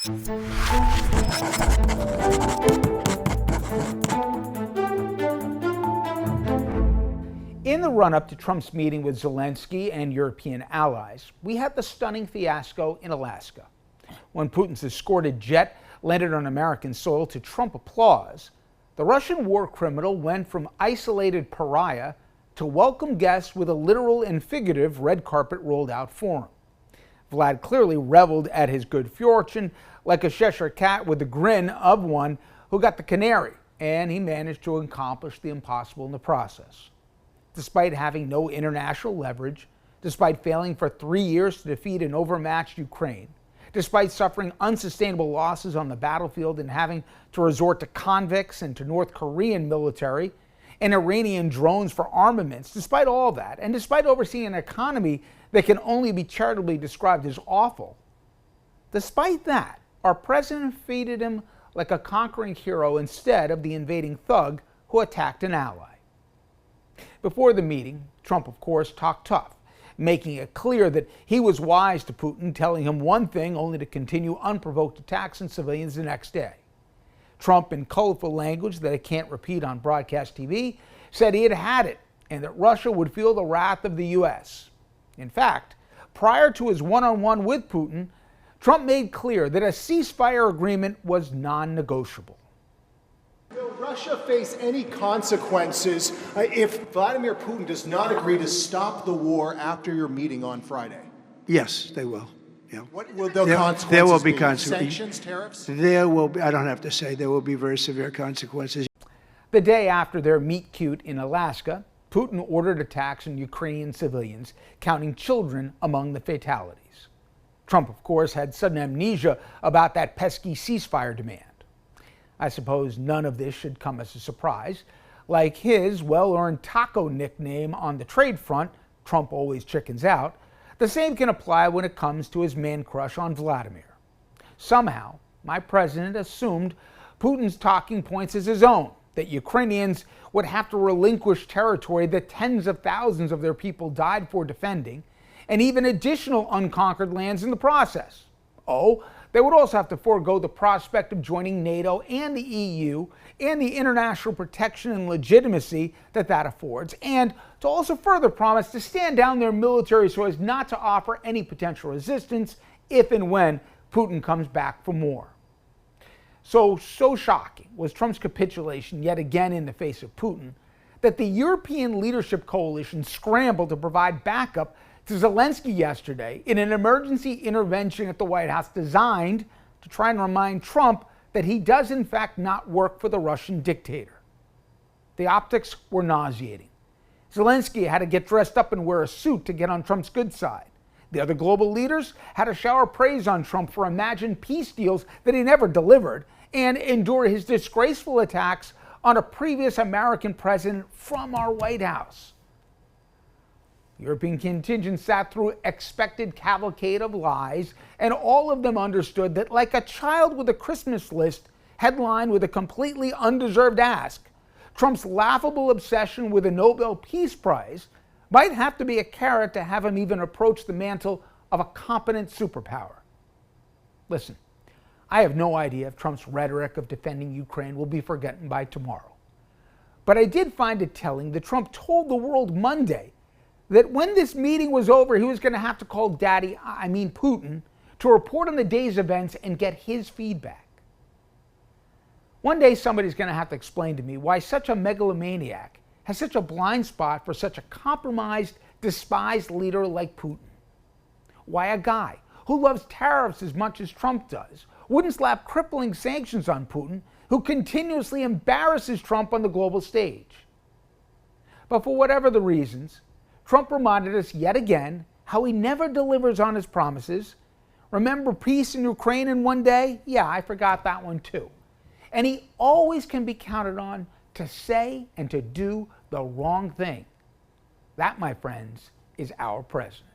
In the run-up to Trump's meeting with Zelensky and European allies, we had the stunning fiasco in Alaska. When Putin's escorted jet landed on American soil to Trump applause, the Russian war criminal went from isolated pariah to welcome guests with a literal and figurative red carpet rolled out for him. Vlad clearly reveled at his good fortune like a Cheshire cat with the grin of one who got the canary, and he managed to accomplish the impossible in the process. Despite having no international leverage, despite failing for 3 years to defeat an overmatched Ukraine, despite suffering unsustainable losses on the battlefield and having to resort to convicts and to North Korean military and Iranian drones for armaments, despite all that, and despite overseeing an economy that can only be charitably described as awful, despite that, our president defeated him like a conquering hero instead of the invading thug who attacked an ally. Before the meeting, Trump, of course, talked tough, making it clear that he was wise to Putin, telling him one thing only to continue unprovoked attacks on civilians the next day. Trump, in colorful language that I can't repeat on broadcast TV, said he had had it and that Russia would feel the wrath of the U.S. In fact, prior to his one-on-one with Putin, Trump made clear that a ceasefire agreement was non-negotiable. Will Russia face any consequences if Vladimir Putin does not agree to stop the war after your meeting on Friday? Yes, they will. Yeah. What will the consequences there will be be? consequences. Sanctions, tariffs? There will be, I don't have to say, there will be very severe consequences. The day after their meet cute in Alaska, Putin ordered attacks on Ukrainian civilians, counting children among the fatalities. Trump, of course, had sudden amnesia about that pesky ceasefire demand. I suppose none of this should come as a surprise. Like his well-earned taco nickname on the trade front, Trump always chickens out, the same can apply when it comes to his man crush on Vladimir. Somehow, my president assumed Putin's talking points as his own, that Ukrainians would have to relinquish territory that tens of thousands of their people died for defending, and even additional unconquered lands in the process. Oh, they would also have to forego the prospect of joining NATO and the EU and the international protection and legitimacy that affords, and to also further promise to stand down their military so as not to offer any potential resistance if and when Putin comes back for more. So shocking was Trump's capitulation yet again in the face of Putin that the European leadership coalition scrambled to provide backup to Zelensky yesterday in an emergency intervention at the White House designed to try and remind Trump that he does in fact not work for the Russian dictator. The optics were nauseating. Zelensky had to get dressed up and wear a suit to get on Trump's good side. The other global leaders had to shower praise on Trump for imagined peace deals that he never delivered and endure his disgraceful attacks on a previous American president from our White House. The European contingent sat through expected cavalcade of lies, and all of them understood that, like a child with a Christmas list headlined with a completely undeserved ask, Trump's laughable obsession with a Nobel Peace Prize might have to be a carrot to have him even approach the mantle of a competent superpower. Listen, I have no idea if Trump's rhetoric of defending Ukraine will be forgotten by tomorrow. But I did find it telling that Trump told the world Monday that when this meeting was over, he was going to have to call Putin, to report on the day's events and get his feedback. One day somebody's going to have to explain to me why such a megalomaniac has such a blind spot for such a compromised, despised leader like Putin. Why a guy who loves tariffs as much as Trump does wouldn't slap crippling sanctions on Putin, who continuously embarrasses Trump on the global stage. But for whatever the reasons, Trump reminded us yet again how he never delivers on his promises. Remember peace in Ukraine in one day? Yeah, I forgot that one too. And he always can be counted on to say and to do the wrong thing. That, my friends, is our president.